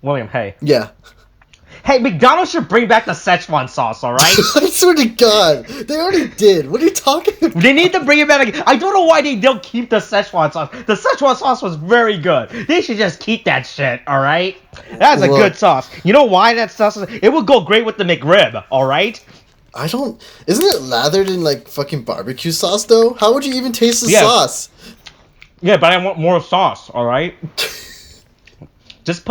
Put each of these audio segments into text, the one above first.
William, hey. Yeah. Hey, McDonald's should bring back the Szechuan sauce, alright? I swear to God, they already did. What are you talking about? They need to bring it back again. I don't know why they don't keep the Szechuan sauce. The Szechuan sauce was very good. They should just keep that shit, alright? That's a good sauce. You know why that sauce is... It would go great with the McRib, alright? I don't... Isn't it lathered in, like, fucking barbecue sauce, though? How would you even taste the sauce? Yeah, but I want more sauce, alright? Just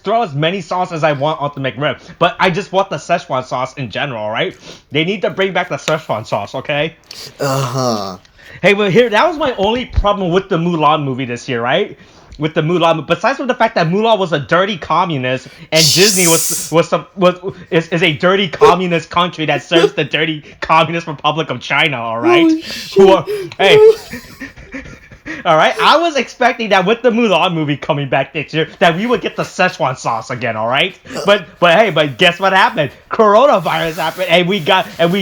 throw as many sauce as I want on the McRib. But I just want the Szechuan sauce in general, right? They need to bring back the Szechuan sauce, okay? Uh-huh. Hey, but here, that was my only problem with the Mulan movie this year, right? With the Mulan, besides from the fact that Mulan was a dirty communist and Disney is a dirty communist country that serves the dirty communist Republic of China, all right? All right, I was expecting that with the Mulan movie coming back next year, that we would get the Szechuan sauce again. All right, but guess what happened? Coronavirus happened, and we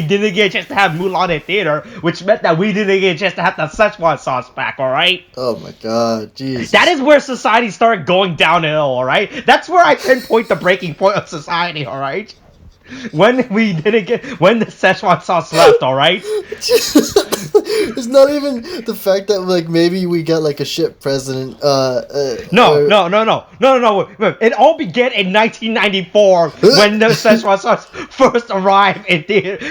didn't get a chance to have Mulan in theater, which meant that we didn't get a chance to have the Szechuan sauce back. All right. Oh my God, Jesus. That is where society started going downhill. All right, that's where I pinpoint the breaking point of society. All right. When the Szechuan sauce left, all right? It's not even the fact that, like, maybe we got, like, a shit president, No. It all began in 1994 when the Szechuan sauce first arrived in theater.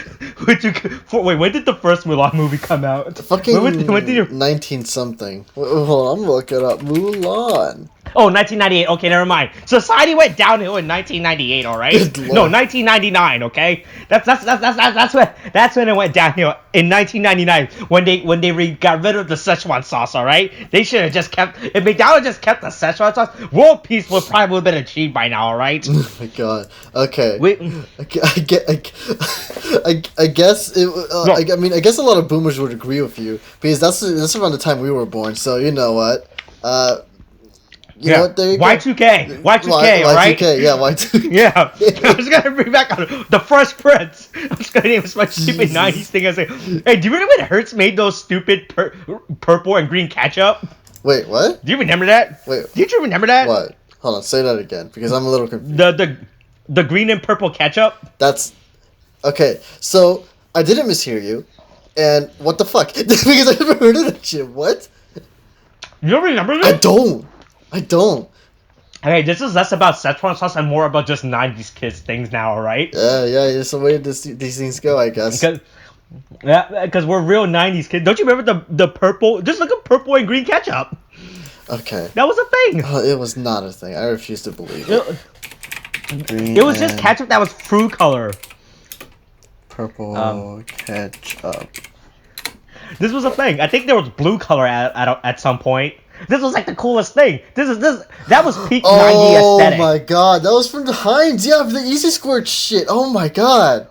Wait, when did the first Mulan movie come out? Fucking when did you... 19-something. Hold on, I'm looking it up. Mulan. Oh, 1998. Okay, never mind. Society went downhill in 1998. All right. No, 1999. Okay, that's when it went downhill in 1999 when they got rid of the Szechuan sauce. All right, they should have just kept. If McDonald's just kept the Szechuan sauce, world peace would probably have been achieved by now. All right. Oh my God. Okay. I guess it. I mean, I guess a lot of boomers would agree with you because that's around the time we were born. So you know what. You know what, there you go. Y2K, alright? Y2K, yeah, Y2K. Yeah, I was gonna bring back the Fresh Prince. I was gonna name my stupid 90s thing. I was like, hey, do you remember when Hertz made those stupid purple and green ketchup? Wait, what? Do you remember that? Wait. Did you remember that? What? Hold on, say that again, because I'm a little confused. The green and purple ketchup? That's... Okay, so, I didn't mishear you, and what the fuck? Because I never heard of that shit, what? You don't remember that? I don't. Okay, this is less about Szechuan sauce and more about just 90s kids things now, alright? Yeah, it's the way these things go, I guess. Because we're real 90s kids. Don't you remember the purple, just like a purple and green ketchup? Okay. That was a thing. It was not a thing. I refuse to believe it. It was just ketchup that was fruit color. Purple ketchup. This was a thing. I think there was blue color at some point. This was like the coolest thing. That was peak 90 aesthetic. Oh my God, that was from the Heinz. Yeah, the Easy Squirt shit. Oh my God.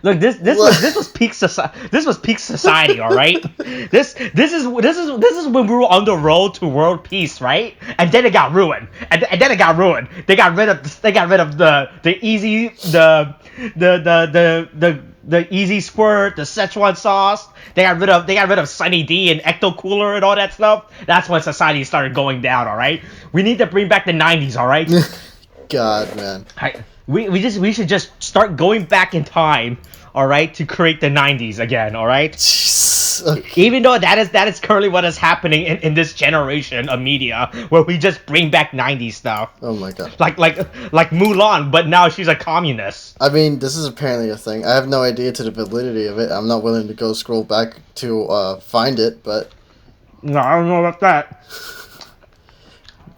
Look, this was peak society. This was peak society, all right. This is when we were on the road to world peace, right? And then it got ruined. And then it got ruined. They got rid of the Easy Squirt, the Szechuan sauce. They got rid of Sunny D and Ecto Cooler and all that stuff. That's when society started going down. All right, we need to bring back the 90s. All right. God, man. We should just start going back in time. All right, to create the 90s again. All right. Okay. Even though that is currently what is happening in this generation of media, where we just bring back 90s stuff. Oh my God. Like Mulan, but now she's a communist. I mean, this is apparently a thing. I have no idea to the validity of it. I'm not willing to go scroll back to find it, but... No, I don't know about that.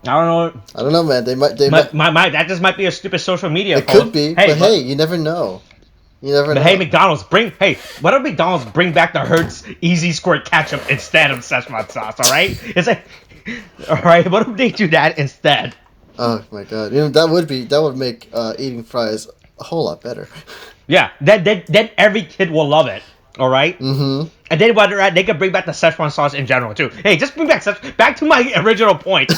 I don't know, man. They might... That just might be a stupid social media post. It could be, but hey, you never know. You never know. Hey, McDonald's, why don't McDonald's bring back the Hertz Easy Squirt ketchup instead of Szechuan sauce, alright? It's like, alright, what if they do that instead? Oh my God. You know, that would make eating fries a whole lot better. Yeah, then every kid will love it, alright? Mm-hmm. And then they could bring back the Szechuan sauce in general, too. Hey, just bring back to my original point.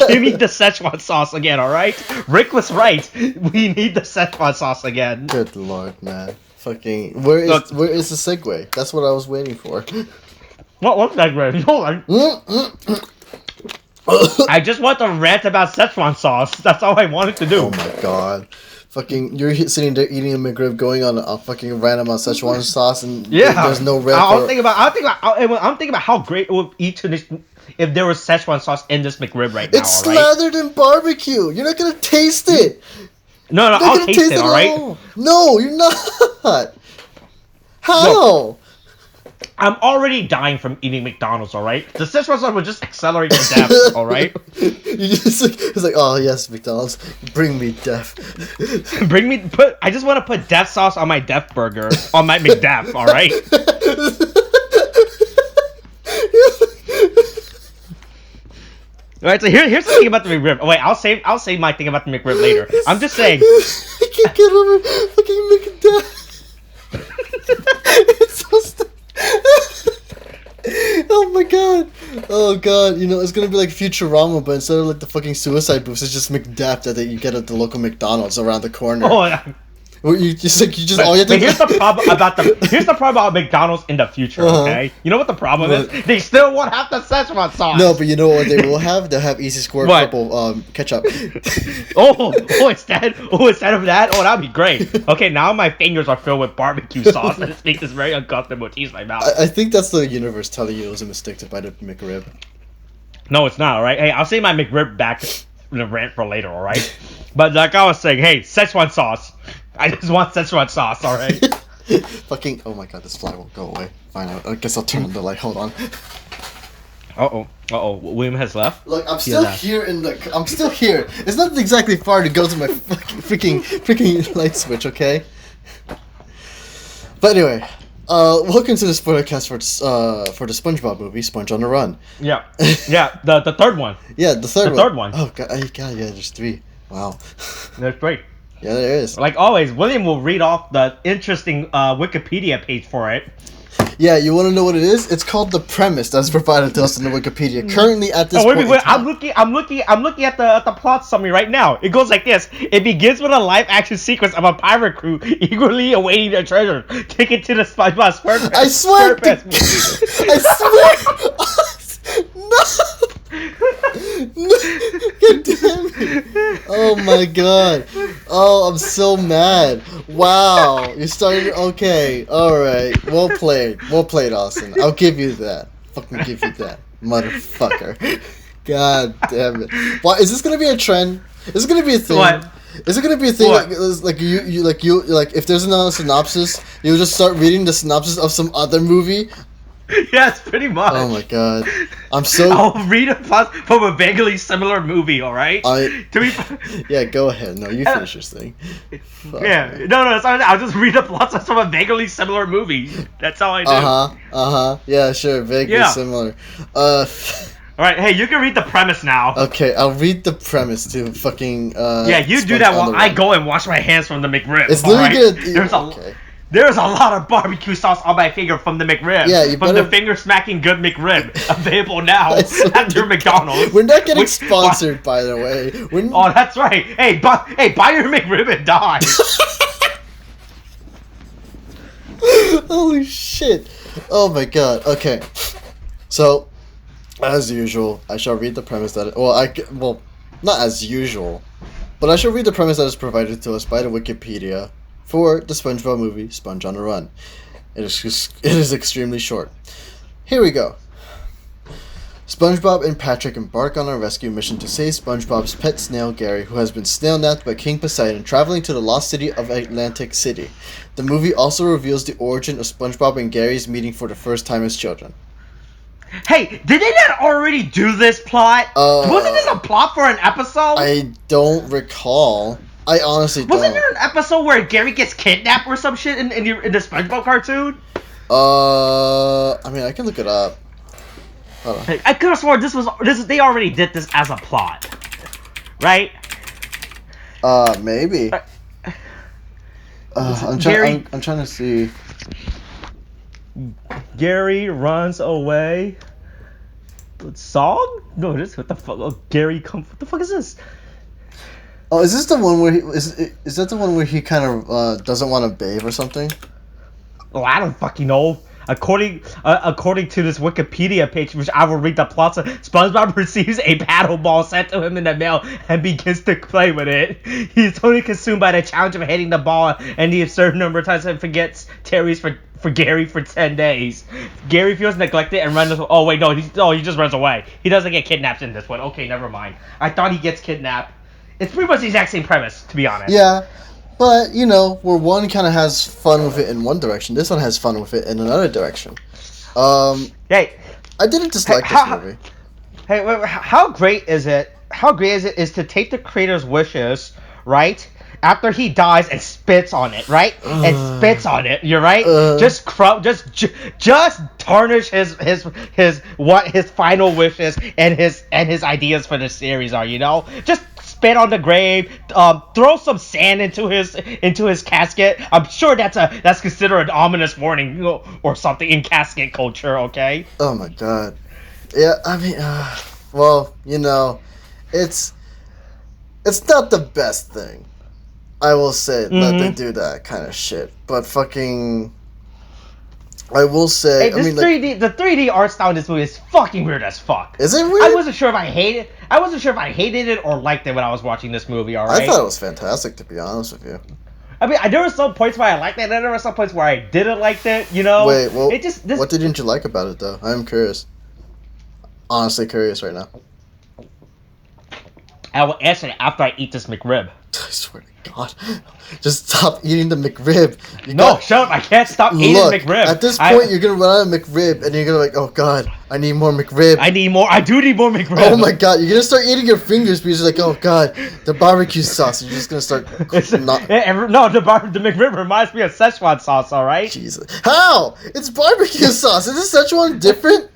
Give me the Szechuan sauce again, alright? Rick was right. We need the Szechuan sauce again. Good Lord, man. Fucking... Where is the segue? That's what I was waiting for. What segue? Hold on. I just want to rant about Szechuan sauce. That's all I wanted to do. Oh my god. Fucking, you're sitting there eating a McRib, going on a fucking rant about Szechuan sauce, and there's no red. I'm thinking about how great it would eat if there was Szechuan sauce in this McRib right now. It's slathered in barbecue. You're not gonna taste it. No, I'll taste it. All right. No, you're not. How? No. I'm already dying from eating McDonald's, alright? The Szechuan sauce will just accelerate your death, alright? It's like, oh yes, McDonald's, bring me death. I just want to put death sauce on my death burger, on my McDeath, alright? Alright, so here's the thing about the McRib. Oh wait, I'll save my thing about the McRib later. I'm just saying. I can't get over fucking McDeath. It's so stupid. Oh my god. Oh god, you know, it's gonna be like Futurama, but instead of like the fucking suicide booths, it's just McDeath that you get at the local McDonald's around the corner. Oh, yeah. All you have to do. Here's the problem about McDonald's in the future, okay? You know what the problem is? They still won't have the Szechuan sauce. No, but you know what they will have? They'll have Easy Squirt purple ketchup. Instead of that? Oh, that'd be great. Okay, now my fingers are filled with barbecue sauce, and it makes this very uncomfortable to taste my mouth. I think that's the universe telling you it was a mistake to buy the McRib. No, it's not, alright? Hey, I'll save my McRib back in the rant for later, alright? But like I was saying, hey, Szechuan sauce. I just want Szechuan sauce, alright? Fucking, oh my god, this fly won't go away. Fine, I guess I'll turn on the light, hold on. Uh-oh, William has left? Look, I'm still here I'm still here. It's not exactly far to go to my fucking freaking light switch, okay? But anyway, welcome to the SPOILERCAST for the SpongeBob movie, Sponge on the Run. Yeah, the third one. Yeah, the third one. Oh god, yeah, there's 3. Wow. There's 3. Yeah, there is. Like always, William will read off the interesting Wikipedia page for it. Yeah, you want to know what it is? It's called the premise that's provided to us in the Wikipedia. Currently, at this point, wait. I'm looking at the plot summary right now. It goes like this: it begins with a live-action sequence of a pirate crew eagerly awaiting their treasure, taken to the SpongeBob SquarePants. I swear! I swear! No! God damn it. Oh my god. Oh, I'm so mad. Wow. You started. Okay. Alright. Well played, Austin. I'll give you that. Fucking give you that. Motherfucker. God damn it. Why is this gonna be a trend? Is this gonna be a thing? What? Is it gonna be a thing like if there's another synopsis, you'll just start reading the synopsis of some other movie? Yes, pretty much. Oh my god. I'm so... I'll read a plot from a vaguely similar movie, alright? Yeah, go ahead. No, you finish your thing. Fuck me. No, I'll just read a plot from a vaguely similar movie. That's all I do. Yeah, sure, vaguely similar. Alright, hey, you can read the premise now. Okay, I'll read the premise to fucking, Yeah, you do that while I go and wash my hands from the McRib. It's literally good. There's a lot of barbecue sauce on my finger from the McRib. Yeah, the finger-smacking good McRib. Available now at your McDonald's. We're not getting sponsored, by the way. Oh, that's right. Hey, buy your McRib and die. Holy shit. Oh my god. Okay. So, as usual, I shall read the premise that... Well, not as usual. But I shall read the premise that is provided to us by the Wikipedia for the SpongeBob movie, Sponge on the Run. It is extremely short. Here we go. SpongeBob and Patrick embark on a rescue mission to save SpongeBob's pet snail Gary, who has been snail-napped by King Poseidon, traveling to the lost city of Atlantic City. The movie also reveals the origin of SpongeBob and Gary's meeting for the first time as children. Hey, did they not already do this plot? Wasn't this a plot for an episode? I don't recall. I honestly don't. Wasn't there an episode where Gary gets kidnapped or some shit in the SpongeBob cartoon? I mean, I can look it up. Hold on. Hey, I could have sworn they already did this as a plot, right? Maybe. I'm trying to see. Gary runs away. Song? No, this what the fuck? Oh, Gary comes. What the fuck is this? Oh, is this the one where is that the one where he kind of doesn't want to bathe or something? Oh, I don't fucking know. according to this Wikipedia page, which I will read the plot. SpongeBob receives a paddle ball sent to him in the mail and begins to play with it. He's totally consumed by the challenge of hitting the ball and the absurd number of times and forgets Terry's for Gary for 10 days. Gary feels neglected and runs. Oh wait, no, he just runs away. He doesn't get kidnapped in this one. Okay, never mind. I thought he gets kidnapped. It's pretty much the exact same premise, to be honest. Yeah. But, you know, where one kind of has fun with it in one direction, this one has fun with it in another direction. Hey, I didn't dislike this movie. Hey, how great is it? How great is to take the creator's wishes, right? After he dies and spits on it, right? And spits on it. You're right. Just tarnish his final wishes and his ideas for the series are. You know, just spit on the grave, throw some sand into his casket. I'm sure that's considered an ominous warning, you know, or something in casket culture. Okay. Oh my god. Yeah, I mean, well, you know, it's not the best thing. I will say that they do that kind of shit, but fucking, I will say, hey, the 3D art style in this movie is fucking weird as fuck. Is it weird? I wasn't sure if I hated it or liked it when I was watching this movie. All right. I thought it was fantastic, to be honest with you. I mean, there were some points where I liked it, and then there were some points where I didn't like it. You know. Wait, well, what didn't you like about it though? I'm curious. Honestly, curious right now. I will answer it after I eat this McRib. I swear to God. Just stop eating the McRib. Shut up. I can't stop eating McRib. At this point, you're going to run out of McRib, and you're going to like, oh God, I need more McRib. I do need more McRib. Oh my God, you're going to start eating your fingers because you're like, oh God, the barbecue sauce. You're just going to start... The McRib reminds me of Szechuan sauce, all right? Jesus. How? It's barbecue sauce. Is Szechuan different?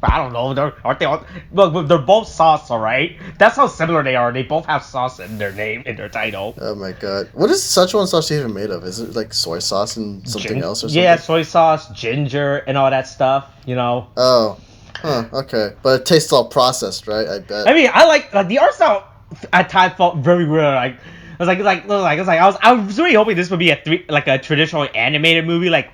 I don't know. Aren't they all? Look, they're both sauce, all right. That's how similar they are. They both have sauce in their name, in their title. Oh my God! What is Szechuan sauce even made of? Is it like soy sauce and something else or something? Yeah, soy sauce, ginger, and all that stuff. You know. Oh, okay. But it tastes all processed, right? I bet. I mean, I like the art style. At times felt very weird. I was really hoping this would be a traditional animated movie like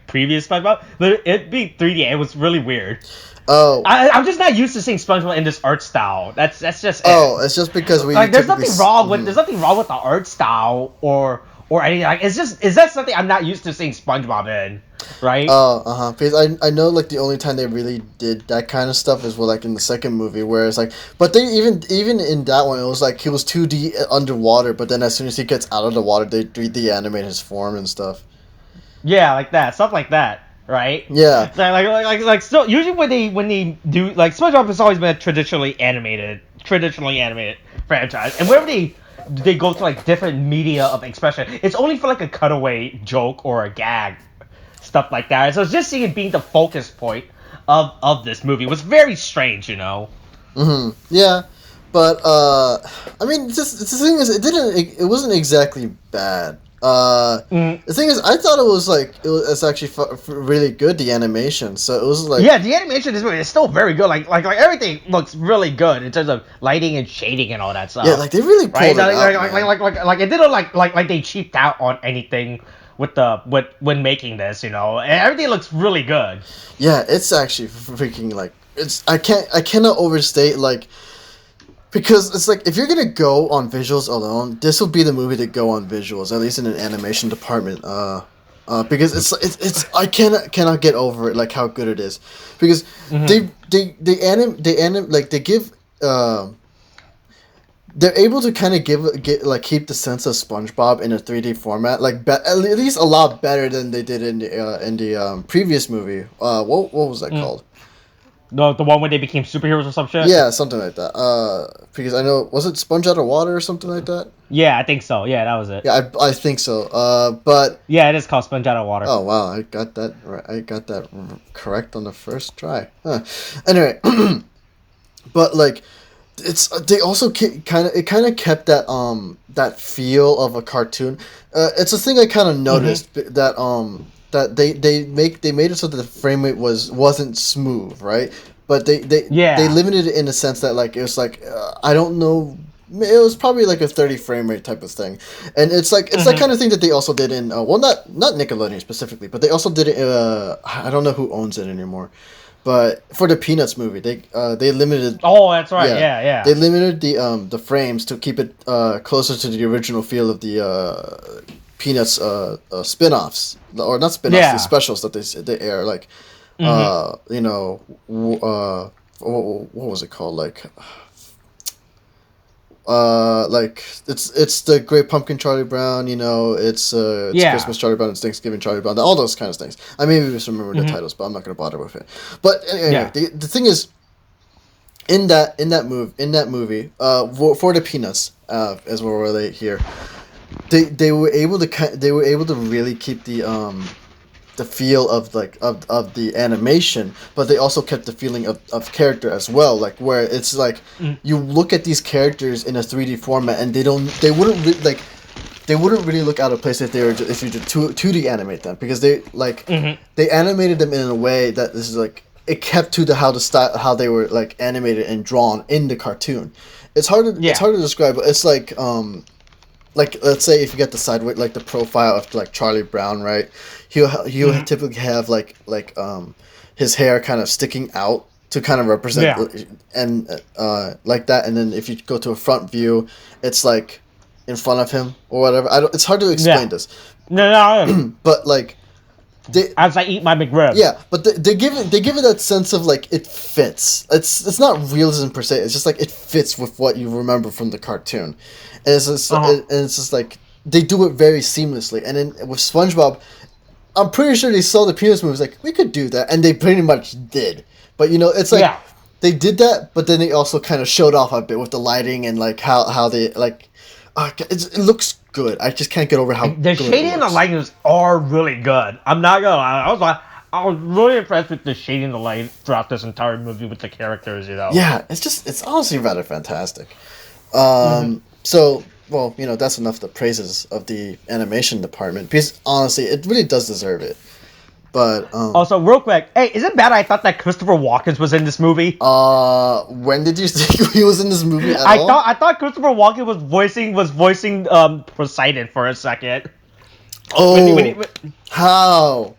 previous SpongeBob, but it being 3D, it was really weird. Oh, I'm just not used to seeing SpongeBob in this art style. That's just it's just because we there's nothing wrong with the art style or anything. Like is that something I'm not used to seeing SpongeBob in, right? Because I know like the only time they really did that kind of stuff is like in the second movie where it's like, but they even in that one it was like he was 2D underwater, but then as soon as he gets out of the water they 3D animate his form and stuff. Yeah, like that, stuff like that. Right? Yeah. So usually when they do like SpongeBob has always been a traditionally animated franchise, and whenever they go to like different media of expression, it's only for like a cutaway joke or a gag, stuff like that. So just seeing it being the focus point of this movie was very strange, you know. Yeah, but I mean, the thing is, it wasn't exactly bad. The thing is, I thought it was actually really good, the animation. So it was like, yeah, the animation in this movie is still very good. Like everything looks really good in terms of lighting and shading and all that stuff. Yeah, like they really pulled it out. Like it didn't like they cheaped out on anything when making this, you know. And everything looks really good. Yeah, it's actually freaking like I cannot overstate like. Because it's like, if you're gonna go on visuals alone, this will be the movie to go on visuals, at least in an animation department. Because it's I cannot get over it, like how good it is. Because they're able to kind of keep the sense of SpongeBob in a 3D format, like at least a lot better than they did in the previous movie. What was that called? No, the one where they became superheroes or some shit? Yeah, something like that. Because I know, was it Sponge Out of Water or something like that? Yeah, I think so. Yeah, that was it. Yeah, I think so. But yeah, it is called Sponge Out of Water. Oh wow, I got that right. I got that correct on the first try. Anyway, but like, they also kind of kept that feel of a cartoon. It's a thing I kind of noticed that they made it so that the frame rate wasn't smooth, right? But they limited it in the sense that like it was like I don't know it was probably like a 30 frame rate type of thing, and it's that kind of thing that they also did in well, not Nickelodeon specifically, but they also did it. I don't know who owns it anymore, but for the Peanuts movie, they limited. Oh, that's right. Yeah. They limited the frames to keep it closer to the original feel of the Peanuts spin-offs, or not spin-offs, the specials that they air, like you know, what was it called, like it's the Great Pumpkin Charlie Brown, you know, it's Christmas Charlie Brown, it's Thanksgiving Charlie Brown, all those kind of things. I maybe just remember the titles, but I'm not gonna bother with it. But anyway, the thing is, in that movie, for the Peanuts, as we'll relate here, they were able to really keep the feel of the animation, but they also kept the feeling of character as well, like where it's like you look at these characters in a 3D format and they wouldn't really look out of place if you just 2D animate them, because they animated them in a way that this is like it kept to how they were like animated and drawn in the cartoon. It's hard to describe, but it's like let's say if you get the side with like the profile of like Charlie Brown, right? He'll typically have like his hair kind of sticking out to kind of represent and like that. And then if you go to a front view, it's like in front of him or whatever. It's hard to explain this. No. But like as I eat my McRib. Yeah, but they give it that sense of like it fits. It's not realism per se. It's just like it fits with what you remember from the cartoon. And it's just like they do it very seamlessly. And then with SpongeBob, I'm pretty sure they saw the Peanuts movies like, we could do that, and they pretty much did. But you know, it's like they did that, but then they also kind of showed off a bit with the lighting and like how they like. It looks good. I just can't get over how the shading and the lighting are really good. I'm not gonna lie. I was really impressed with the shading and the light throughout this entire movie with the characters. You know. Yeah, it's honestly rather fantastic. So, well, you know, that's enough of the praises of the animation department, because honestly, it really does deserve it. But also, real quick, hey, is it bad I thought that Christopher Walken was in this movie? When did you think he was in this movie at all? I thought Christopher Walken was voicing Poseidon for a second. Oh, how?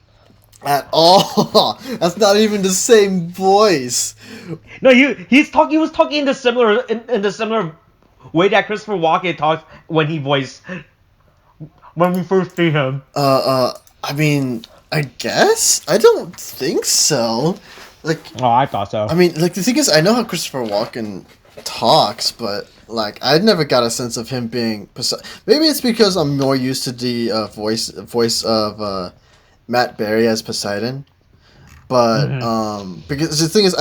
At all? That's not even the same voice. No, he was talking in the similar way that Christopher Walken talks when we first see him. I mean, I guess I don't think so. Like, oh, I thought so. I mean, like the thing is, I know how Christopher Walken talks, but like I never got a sense of him being. Maybe it's because I'm more used to the voice of Matt Berry as Poseidon, but because the thing is,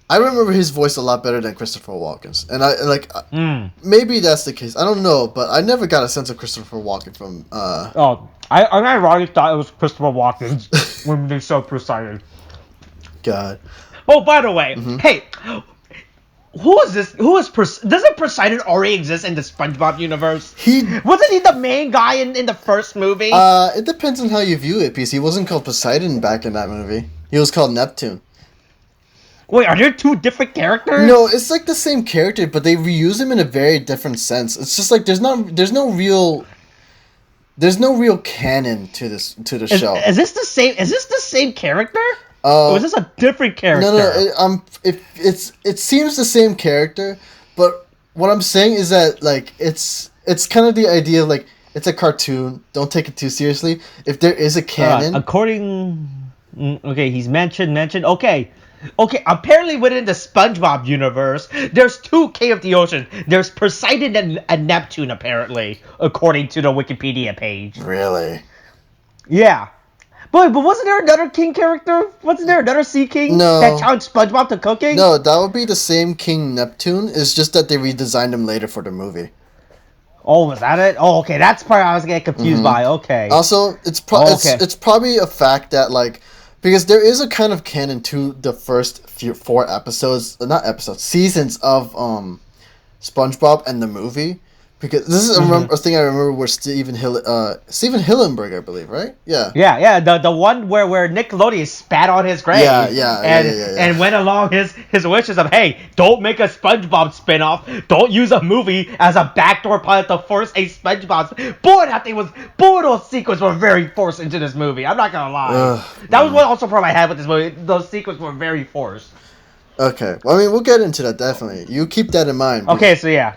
I remember his voice a lot better than Christopher Walken's, and maybe that's the case. I don't know, but I never got a sense of Christopher Walken from. I ironically thought it was Christopher Walken when they showed Poseidon. God. Oh, by the way, hey, who is this? Doesn't Poseidon already exist in the SpongeBob universe? Wasn't he the main guy in the first movie? It depends on how you view it, because he wasn't called Poseidon back in that movie. He was called Neptune. Wait, are there two different characters? No, it's like the same character, but they reuse him in a very different sense. It's just like there's no real canon to the show. Is this the same character? Or is this a different character? No. It seems the same character, but what I'm saying is that like it's kind of the idea of like it's a cartoon. Don't take it too seriously. If there is a canon, he's mentioned. Okay, apparently within the SpongeBob universe, there's two King of the Ocean. There's Poseidon and Neptune, apparently, according to the Wikipedia page. Really? Yeah. But wasn't there another king character? Wasn't there another sea king that challenged SpongeBob to cooking? No, that would be the same King Neptune. It's just that they redesigned him later for the movie. Oh, was that it? Oh, okay. That's part I was getting confused by. Okay. Also, it's probably a fact that like, because there is a kind of canon to the first seasons of SpongeBob and the movie, Because this is a thing I remember where Steven Hillenburg, I believe, right? Yeah. Yeah. The one where Nickelodeon spat on his grave. And went along his wishes of, hey, don't make a SpongeBob spinoff. Don't use a movie as a backdoor pilot to force a SpongeBob. Boy, that thing was. Boy, those sequences were very forced into this movie. I'm not gonna lie. That was one also problem I had with this movie. Those sequences were very forced. Okay. Well, I mean, we'll get into that definitely. You keep that in mind. Okay, so yeah.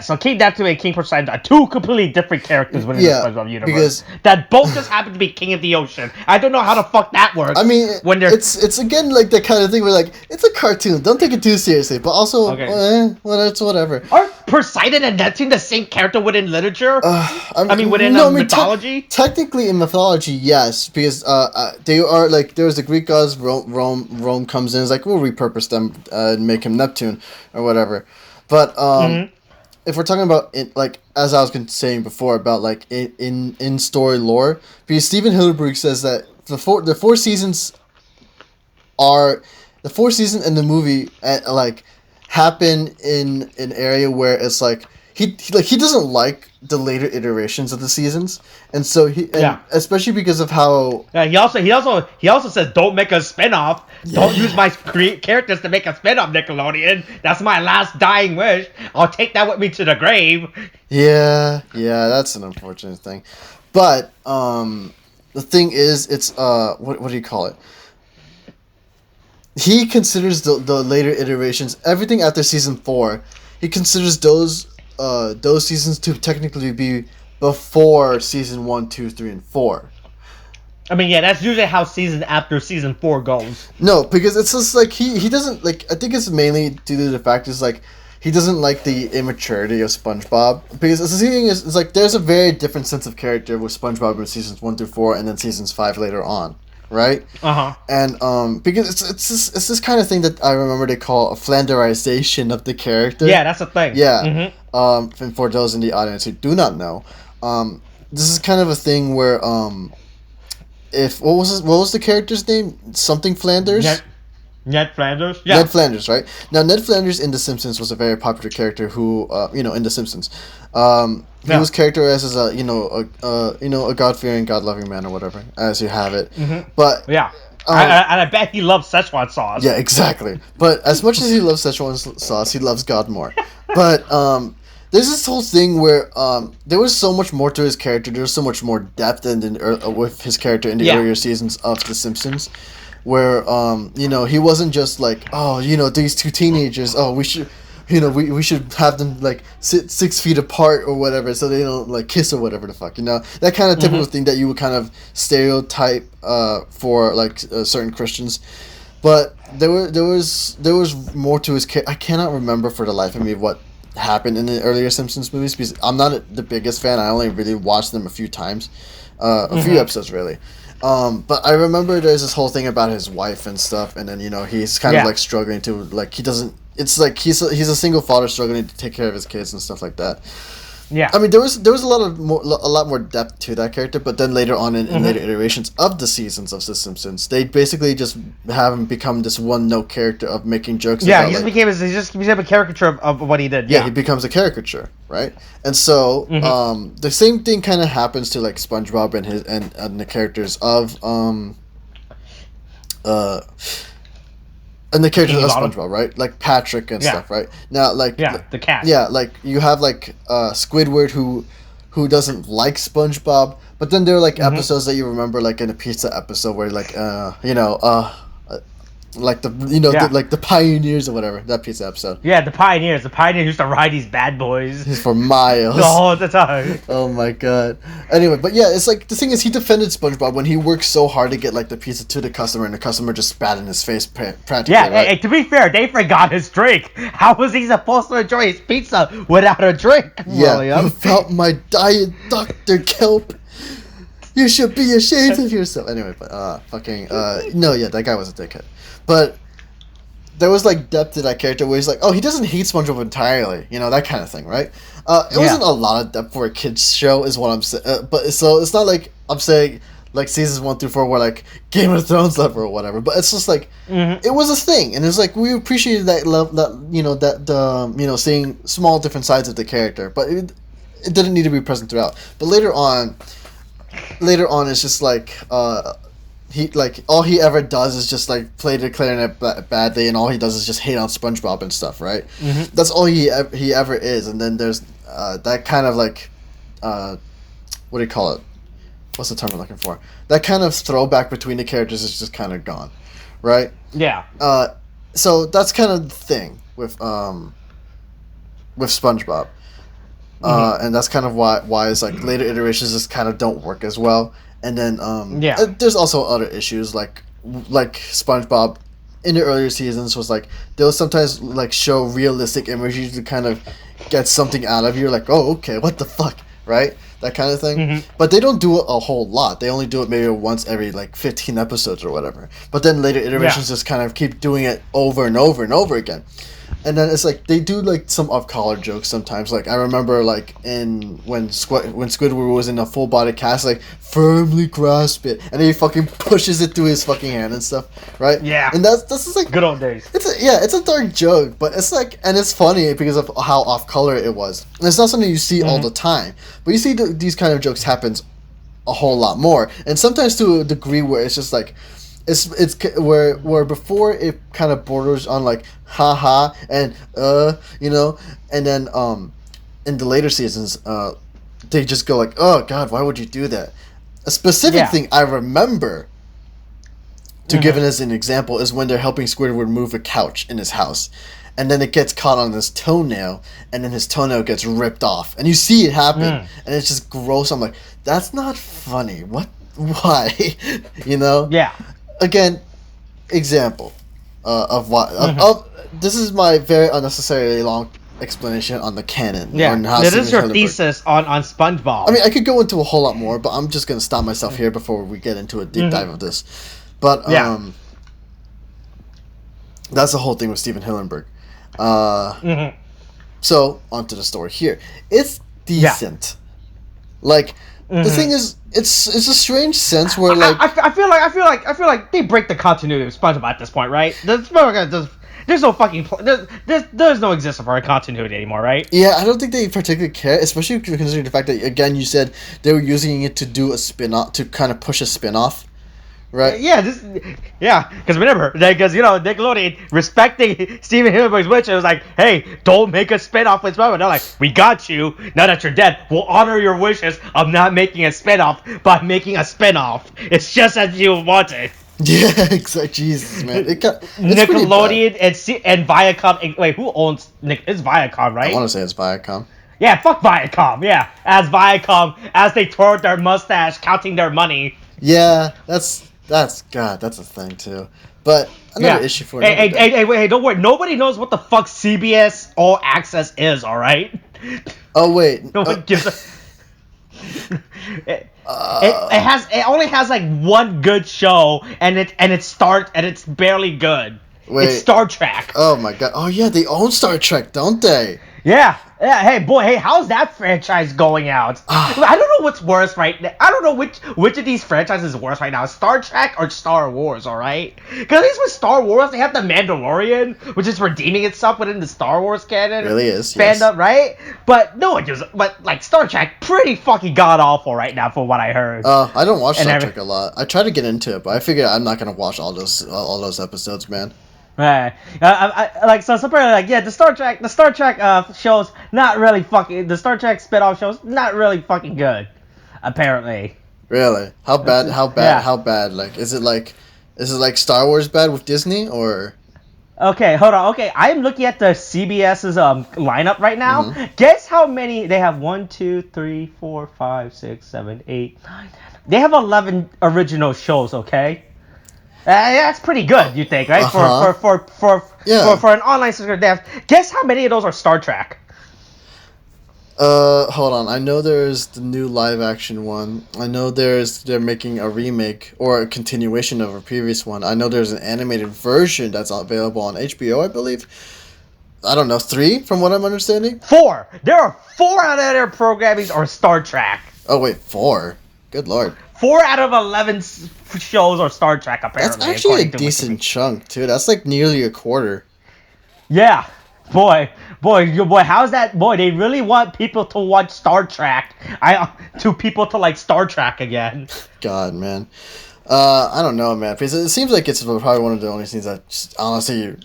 So King Neptune and King Poseidon are two completely different characters within the SpongeBob universe. That both just happen to be King of the Ocean. I don't know how the fuck that works. I mean, it's again like the kind of thing where like it's a cartoon. Don't take it too seriously, but also it's whatever. Are Poseidon and Neptune the same character within literature? Within mythology. Technically, in mythology, yes, because they are like there's the Greek gods. Rome comes in. It's like we'll repurpose them and make him Neptune or whatever. But if we're talking about it, like as I was saying before about like in story lore, because Steven Hillenburg says that the four seasons in the movie like happen in an area where it's like he doesn't like the later iterations of the seasons, and so especially because of how he also says don't make a spinoff. Don't use my characters to make a spinoff, Nickelodeon. That's my last dying wish. I'll take that with me to the grave. Yeah, that's an unfortunate thing, but the thing is, it's what do you call it? He considers the later iterations, everything after season 4. He considers those seasons to technically be before season 1, 2, 3, and 4. I mean, yeah, that's usually how season after season 4 goes. No, because it's just like he doesn't like. I think it's mainly due to the fact is like he doesn't like the immaturity of SpongeBob, because the thing is it's like there's a very different sense of character with SpongeBob in seasons 1 through 4 and then seasons 5 later on. Right. And because it's this kind of thing that I remember they call a Flanderization of the character. Yeah, that's the thing. Yeah. And for those in the audience who do not know, this is kind of a thing where what was the character's name? Something Flanders. Ned Flanders. Yeah. Ned Flanders, right? Now Ned Flanders in The Simpsons was a very popular character who, in The Simpsons, he was characterized as a God-fearing, God-loving man or whatever, as you have it. But and I bet he loves Szechuan sauce. Yeah, exactly. But as much as he loves Szechuan sauce, he loves God more. But there's this whole thing where there was so much more to his character. There was so much more depth with his character in the earlier seasons of The Simpsons, where he wasn't just like, these two teenagers, we should. We should have them like sit 6 feet apart or whatever, so they don't like kiss or whatever the fuck. That kind of typical thing that you would kind of stereotype for like certain Christians. But there was more to his character. I cannot remember for the life of me what happened in the earlier Simpsons movies, because I'm not the biggest fan. I only really watched them a few times, a few episodes really. But I remember there's this whole thing about his wife and stuff, and then he's kind of like struggling to like he doesn't. It's like he's a single father struggling to take care of his kids and stuff like that. Yeah, I mean there was a lot more depth to that character, but then later on in later iterations of the seasons of The Simpsons, they basically just have him become this one note character of making jokes. Yeah, he just became a caricature of what he did. Yeah, he becomes a caricature, right? And so the same thing kind of happens to like SpongeBob and the characters of and the characters of SpongeBob, right? Like Patrick and stuff, right? Now, like the cat. Yeah, like you have like Squidward who doesn't like SpongeBob, but then there are like episodes that you remember, like in a pizza episode where like like the pioneers or whatever, that pizza episode. Yeah, the pioneers used to ride these bad boys for miles all the time. Oh my god. Anyway, but yeah, it's like the thing is he defended SpongeBob when he worked so hard to get like the pizza to the customer, and the customer just spat in his face practically. Yeah, right? Hey, to be fair, they forgot his drink. How was he supposed to enjoy his pizza without a drink? Yeah, William? Without my diet, Dr. Kelp. You should be ashamed of yourself. Anyway, but that guy was a dickhead. But there was like depth to that character where he's like, oh, he doesn't hate SpongeBob entirely, that kind of thing, right? It wasn't a lot of depth for a kids show, is what I'm saying. But so it's not like I'm saying like seasons 1 through 4 were like Game of Thrones level or whatever. But it's just like it was a thing, and it's like we appreciated that love, that seeing small different sides of the character, but it didn't need to be present throughout. But later on, it's just like he like all he ever does is just like play the clarinet badly, and all he does is just hate on SpongeBob and stuff, right? That's all he ever is. And then there's that kind of like what do you call it? What's the term I'm looking for? That kind of throwback between the characters is just kind of gone, right? Yeah. So that's kind of the thing with SpongeBob, and that's kind of why it's like later iterations just kind of don't work as well. And then there's also other issues like SpongeBob in the earlier seasons was like they'll sometimes like show realistic imagery to kind of get something out of you, like, oh, okay, what the fuck, right? That kind of thing. But they don't do it a whole lot. They only do it maybe once every like 15 episodes or whatever. But then later iterations just kind of keep doing it over and over and over again. And then it's like they do like some off-color jokes sometimes. Like I remember like when Squidward was in a full body cast, like firmly grasp it, and then he fucking pushes it through his fucking hand and stuff, right? Yeah. And that's just like good old days. It's a dark joke, but it's like, and it's funny because of how off-color it was. And it's not something you see all the time, but you see these kind of jokes happens a whole lot more, and sometimes to a degree where it's just like. It's where before it kind of borders on like haha and and then in the later seasons they just go like, oh god, why would you do that? A specific thing I remember to give it as an example is when they're helping Squidward move a couch in his house, and then it gets caught on his toenail, and then his toenail gets ripped off, and you see it happen, and it's just gross. I'm like, that's not funny. What? Why? Yeah. Again, example of what this is my very unnecessarily long explanation on the canon. Yeah, this is your thesis on SpongeBob. I mean, I could go into a whole lot more, but I'm just gonna stop myself here before we get into a deep dive of this. But that's the whole thing with Steven Hillenburg. So onto the story here. It's decent. Like. The thing is, it's a strange sense where like I feel like they break the continuity of SpongeBob at this point, right? There's no fucking there's no existence for a continuity anymore, right? Yeah, I don't think they particularly care, especially considering the fact that again you said they were using it to do a spin-off, to kind of push a spin-off. Right. Yeah. Because remember, Nickelodeon respecting Steven Hillenburg's wish, it was like, hey, don't make a spinoff with SpongeBob. They're like, we got you. Now that you're dead, we'll honor your wishes of not making a spinoff by making a spinoff. It's just as you wanted. Yeah, exactly. Jesus, man. Nickelodeon and Viacom. Wait, who owns Nick? It's Viacom, right? I want to say it's Viacom. Yeah, fuck Viacom. Yeah, as Viacom, as they twirled their mustache, counting their money. Yeah, that's a thing too. But another issue for hey, don't worry. Nobody knows what the fuck CBS All Access is, all right? Oh wait. No one gives a. It only has like one good show, and it's barely good. Wait. It's Star Trek. Oh my god. Oh yeah, they own Star Trek, don't they? Yeah. Hey, how's that franchise going out? I don't know what's worse right now. I don't know which of these franchises is worse right now, Star Trek or Star Wars, alright? Because at least with Star Wars, they have The Mandalorian, which is redeeming itself within the Star Wars canon. It really is, fandom, right? But no one gives. But like Star Trek, pretty fucking god awful right now, from what I heard. I don't watch Star Trek a lot. I try to get into it, but I figure I'm not gonna watch all those episodes, man. Right. So apparently, like, yeah, the Star Trek shows not really fucking. The Star Trek spinoff shows not really fucking good. Apparently. Really? How bad? Yeah. How bad? Like, is it like Star Wars bad with Disney or? Okay, hold on. Okay, I am looking at the CBS's lineup right now. Guess how many they have? 1, 2, 3, 4, 5, 6, 7, 8, 9. They have 11 original shows. Okay. That's pretty good, you think, right? For an online subscription. Guess how many of those are Star Trek? Hold on. I know there's the new live action one. I know they're making a remake or a continuation of a previous one. I know there's an animated version that's available on HBO, I believe. I don't know, 3 from what I'm understanding? 4. There are 4 out of their programmings are Star Trek. Oh wait, 4. Good lord. 4 out of 11 shows are Star Trek, apparently. That's actually a decent chunk, too. That's like nearly a quarter. Yeah. Boy, how's that? Boy, they really want people to watch Star Trek. To people to like Star Trek again. God, man. I don't know, man. Because it seems like it's probably one of the only things that, just, honestly,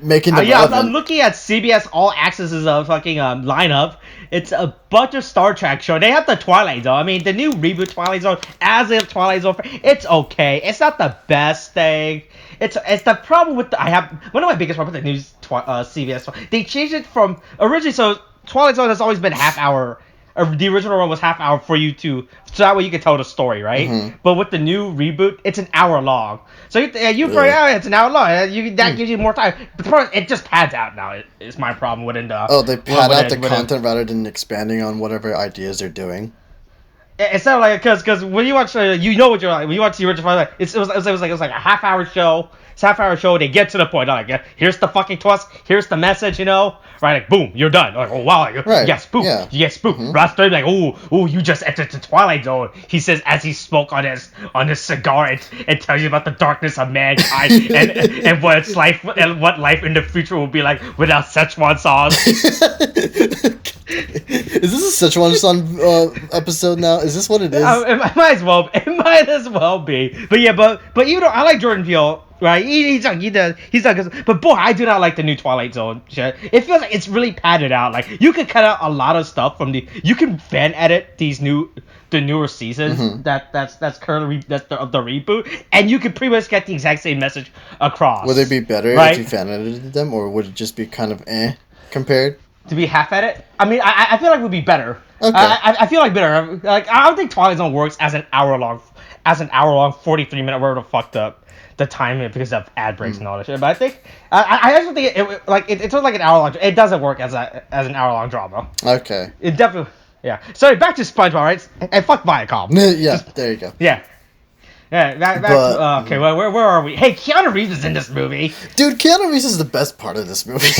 making them relevant. I'm looking at CBS All Access's fucking lineup. It's a bunch of Star Trek show. They have the Twilight Zone. I mean, the new reboot Twilight Zone, as a Twilight Zone, it's okay. It's not the best thing. It's the problem with I have one of my biggest problems with the new CBS. They changed it from originally. So Twilight Zone has always been half hour. The original one was half hour for you to, so that way you can tell the story, right? Mm-hmm. But with the new reboot, it's an hour long. So it's an hour long. That gives you more time. But the problem, it just pads out now. Is my problem within the. Oh, they pad out the content rather than expanding on whatever ideas they're doing. It's not like because when you watch what you're like. When you watch the original, like it was like a half hour show. It's a half hour show. They get to the point. Like, here's the fucking twist. Here's the message. Right? Like, boom, you're done. Like, oh wow, right. Yes, boom, yeah. You get spooked. Mm-hmm. Ross Stern, like, oh, you just entered the Twilight Zone. He says as he spoke on his cigar and tells you about the darkness of mankind and what it's life and what life in the future will be like without Szechuan sauce. Is this a Szechuan sauce episode now? Is this what it is? It might as well. It might as well be. But yeah, but even though I like Jordan Peele. Right, he's not. But boy, I do not like the new Twilight Zone shit. It feels like it's really padded out. Like you could cut out a lot of stuff from you can fan edit the newer seasons. Mm-hmm. That's currently the reboot, and you could pretty much get the exact same message across. Would it be better if you fan edited them, or would it just be kind of compared? To be half edit? I mean, I feel like it would be better. Okay. I feel like better. Like I don't think Twilight Zone works as an hour long 43-minute word of fucked up. The timing because of ad breaks and all that shit, but I think I actually think it's sort of like an hour long. It doesn't work as an hour long drama. Okay. It definitely Sorry, back to SpongeBob, right? And fuck Viacom. Yeah, there you go. Yeah. Yeah, back to, okay, well, where are we? Hey, Keanu Reeves is in this movie. Dude, Keanu Reeves is the best part of this movie.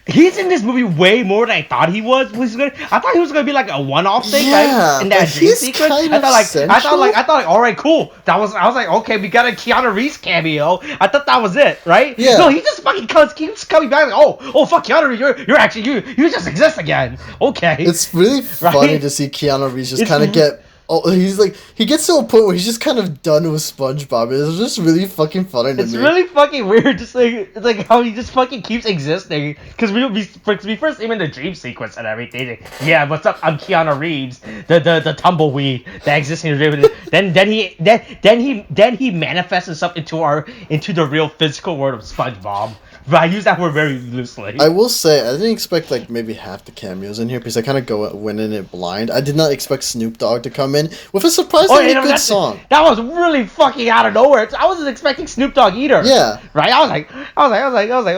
He's in this movie way more than I thought he was. I thought he was gonna be like a one-off thing, right? In that dream sequence. I thought all right, cool. I was like, okay, we got a Keanu Reeves cameo. I thought that was it, right? Yeah. No, he just fucking keeps coming back. Like, oh, fuck Keanu Reeves, you're actually you just exist again. Okay. It's really funny to see Keanu Reeves just kind of get. Oh, he gets to a point where he's just kind of done with SpongeBob. It's just really fucking funny to me. It's really fucking weird, just it's like how he just fucking keeps existing. Because we first see him in the dream sequence and everything. Like, yeah, what's up? I'm Keanu Reeves, the tumbleweed that exists in the dream. then he manifests himself into the real physical world of SpongeBob. But I use that word very loosely. I will say, I didn't expect like maybe half the cameos in here because I kind of went in it blind. I did not expect Snoop Dogg to come in with a surprisingly good song. That was really fucking out of nowhere. I wasn't expecting Snoop Dogg either. Yeah. Right? I was like,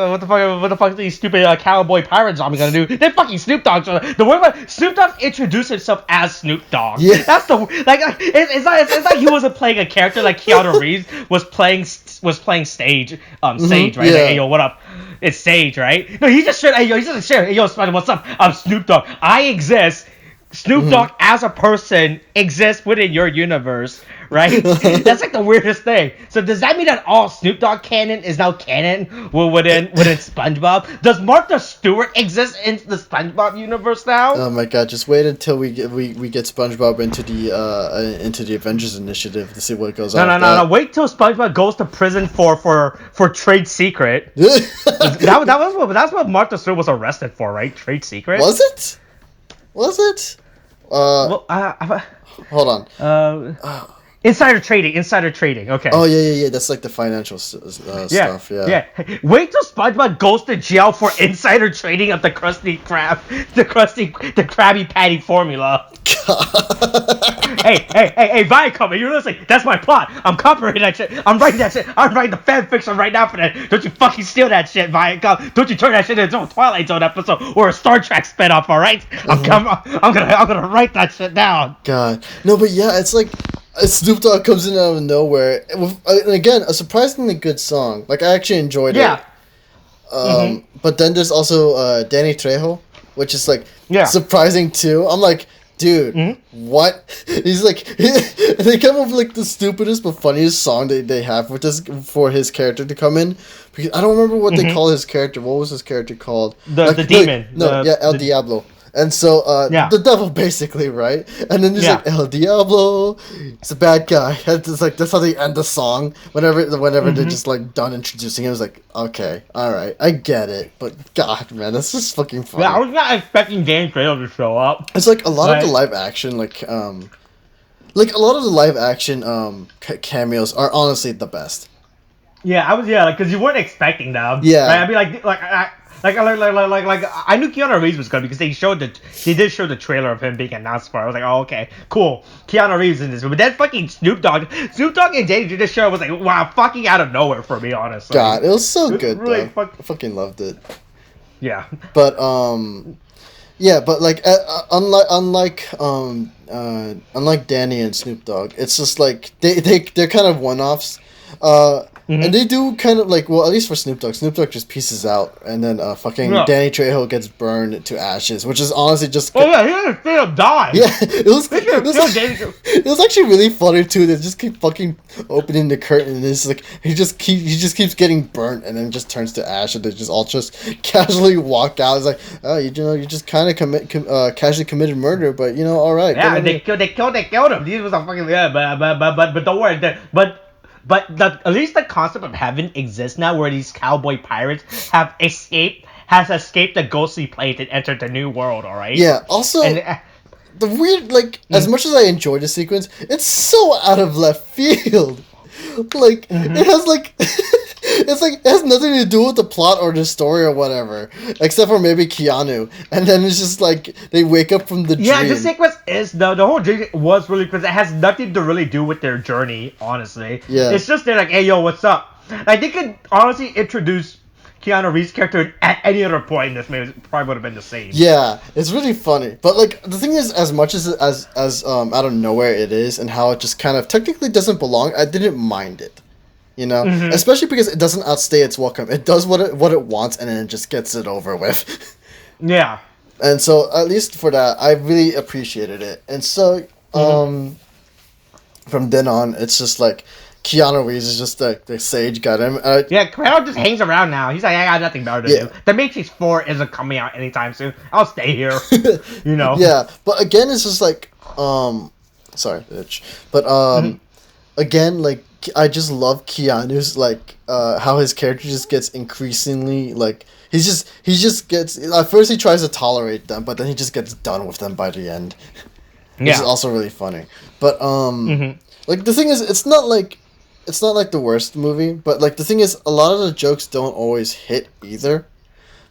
what the fuck are these stupid cowboy pirate zombies gonna do? They fucking Snoop Dogg. The word about Snoop Dogg introduced himself as Snoop Dogg. Yeah. That's it's like he wasn't playing a character like Keanu Reeves was playing Sage, right? Yeah. Like, hey, yo, what up? It's Sage, right? No, he just said, hey, yo, Spider, what's up? I'm Snoop Dogg. I exist. Snoop Dogg as a person exists within your universe, right? That's like the weirdest thing. So does that mean that all Snoop Dogg canon is now canon within SpongeBob? Does Martha Stewart exist in the SpongeBob universe now? Oh my god! Just wait until we get SpongeBob into the Avengers Initiative to see what goes on. No! Wait till SpongeBob goes to prison for trade secret. That's what Martha Stewart was arrested for, right? Trade secret. Was it? Hold on. Insider trading. Okay. Oh yeah. That's like the financial stuff. Yeah. Wait till SpongeBob goes to jail for insider trading of the Krusty Krabby Patty formula. Hey, Viacom, you're listening. That's my plot. I'm copyrighting that shit. I'm writing that shit. I'm writing the fan fiction right now for that. Don't you fucking steal that shit, Viacom. Don't you turn that shit into a Twilight Zone episode or a Star Trek spinoff, all right? I'm gonna write that shit down. God, no, but yeah, it's like Snoop Dogg comes in out of nowhere. And again, a surprisingly good song. Like I actually enjoyed it. But then there's also Danny Trejo, which is like surprising too. I'm like, dude, Mhm. what? He's like, they come up with like the stupidest but funniest song they have for his character to come in. Because I don't remember what they call his character. What was his character called? The demon. El Diablo. And so, the devil basically, right? And then there's like El Diablo, it's a bad guy. It's like that's how they end the song. Whenever they're just like done introducing him, it's like, okay, all right, I get it. But God, man, that's just fucking funny. Yeah, I was not expecting Danny Trejo to show up. It's like a lot of the live action, like a lot of the live action cameos are honestly the best. Yeah, I was because you weren't expecting them. Yeah, right? I'd be like I knew Keanu Reeves was good because they did show the trailer of him being announced for. I was like, oh okay, cool, Keanu Reeves in this movie. But then fucking Snoop Dogg and Danny Trejo show was like, wow, fucking out of nowhere for me, honestly. God, it was so good. Really though. I fucking loved it. Yeah. But yeah, but like unlike Danny and Snoop Dogg, it's just like they're kind of one-offs. And they do kind of like, well, at least for Snoop Dogg just pieces out, and then Danny Trejo gets burned to ashes, which is honestly just. Oh yeah, he didn't straight up die. Yeah, it was actually really funny too. They just keep fucking opening the curtain, and it's like he just keeps getting burnt, and then just turns to ash, and they just all just casually walk out. It's like, oh, you just kind of casually committed murder, but all right. Yeah, they killed him. These was a fucking but don't worry, But at least the concept of heaven exists now, where these cowboy pirates has escaped the ghostly plate and entered the new world. All right. Yeah. Also, the weird, as much as I enjoy the sequence, it's so out of left field. Like it has it has nothing to do with the plot or the story or whatever, except for maybe Keanu. And then it's just like they wake up from the dream. Yeah, the sequence is the whole dream was really because it has nothing to really do with their journey. Honestly, yeah, it's just they're like, hey yo, what's up? Like they could honestly introduce Keanu Reeves' character at any other point in this movie, it probably would have been the same. Yeah, it's really funny. But like the thing is, as much as out of nowhere it is, and how it just kind of technically doesn't belong, I didn't mind it. Especially because it doesn't outstay its welcome. It does what it wants, and then it just gets it over with. Yeah. And so, at least for that, I really appreciated it. And so, from then on, it's just like Keanu Reeves is just the sage guy. Yeah, Keanu just hangs around now. He's like, I got nothing better to do. The Matrix 4 isn't coming out anytime soon. I'll stay here. Yeah, but again, it's just like, sorry, bitch. But again, like, I just love Keanu's how his character just gets increasingly he just gets at first he tries to tolerate them, but then he just gets done with them by the end. Which is also really funny. But like the thing is, it's not like the worst movie, but like the thing is, a lot of the jokes don't always hit either,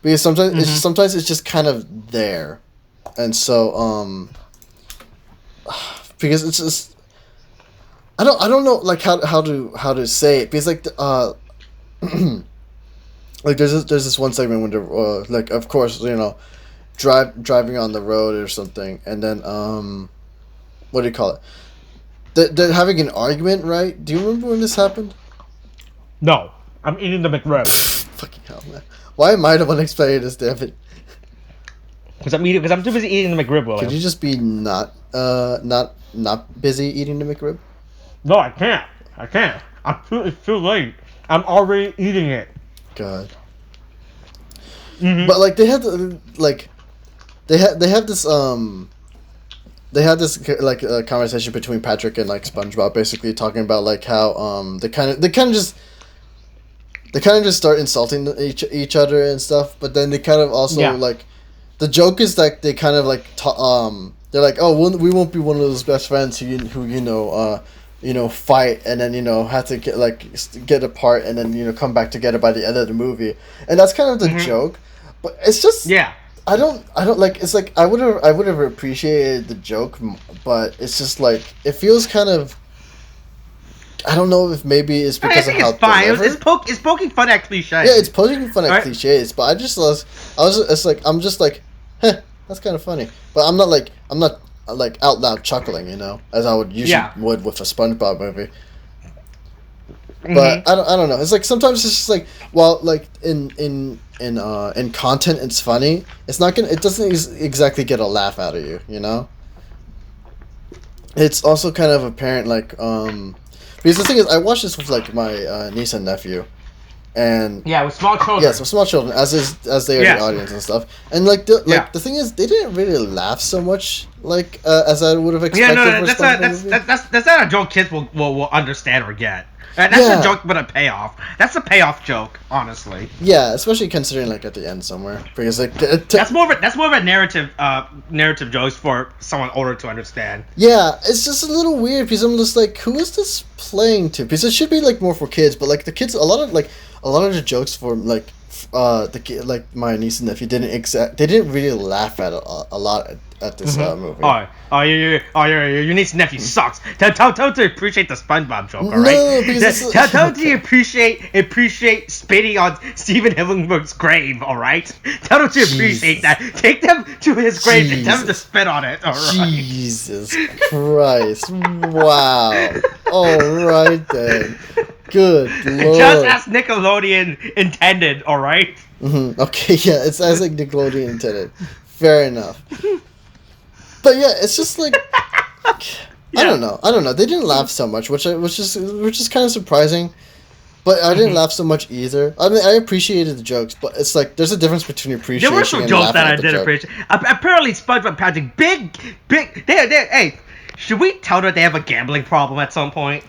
because sometimes it's just kind of there, and so because it's just. I don't know like how to say it, because like like there's this one segment when they're like, of course, driving on the road or something, and then what do you call it? They're having an argument, right? Do you remember when this happened? No, I'm eating the McRib. Fucking hell, man! Why am I the one explaining this, damn it? Because I'm too busy eating the McRib. William. Could you just be not busy eating the McRib? No, I can't. It's too late. I'm already eating it. God. But like they had this conversation between Patrick and like SpongeBob, basically talking about like how they kind of just start insulting each other and stuff, but then they kind of also like the joke is like they kind of like they're like, oh, we won't be one of those best friends who fight and then have to get apart and then come back together by the end of the movie, and that's kind of the joke, but it's just I don't like, it's like I would have appreciated the joke, but it's just like it feels kind of, I don't know if maybe it's because of how it's fine. It's poking fun at cliches. Yeah, it's poking fun at cliches, but I'm just like, that's kind of funny, but I'm not like out loud chuckling, as I would usually would with a SpongeBob movie. But I don't know. It's like sometimes it's just like, well, like in content it's funny. It doesn't exactly get a laugh out of you, it's also kind of apparent, like, because the thing is, I watched this with like my niece and nephew, and Yeah, with small children. yeah, so small children, as they are the audience and stuff, and like the thing is, they didn't really laugh so much, like as I would have expected. Yeah, no, that's not a joke kids will understand or get. That's a joke, but a payoff. That's a payoff joke, honestly. Yeah, especially considering like at the end somewhere, because like that's more of a narrative jokes for someone older to understand. Yeah, it's just a little weird because I'm just like, who is this playing to? Because it should be like more for kids, but like the kids, a lot of the jokes for like like my niece and nephew they didn't really laugh at a lot at this movie. Your niece and nephew sucks. Tell them to appreciate the SpongeBob joke, all right? No, because tell them to appreciate spitting on Steven Hillenburg's grave, all right? Tell them to appreciate that. Take them to his grave and tell them to spit on it, all right? Jesus Christ! Wow. All right then. Good Lord. Just as Nickelodeon intended, all right? Mm-hmm. Okay, yeah, it's as like Nickelodeon intended. Fair enough. But yeah, it's just like I don't know. They didn't laugh so much, which is kind of surprising. But I didn't laugh so much either. I mean, I appreciated the jokes, but it's like there's a difference between appreciation and laughing. There were some jokes that I did appreciate. Apparently, SpongeBob Patrick, big. Hey, should we tell her they have a gambling problem at some point?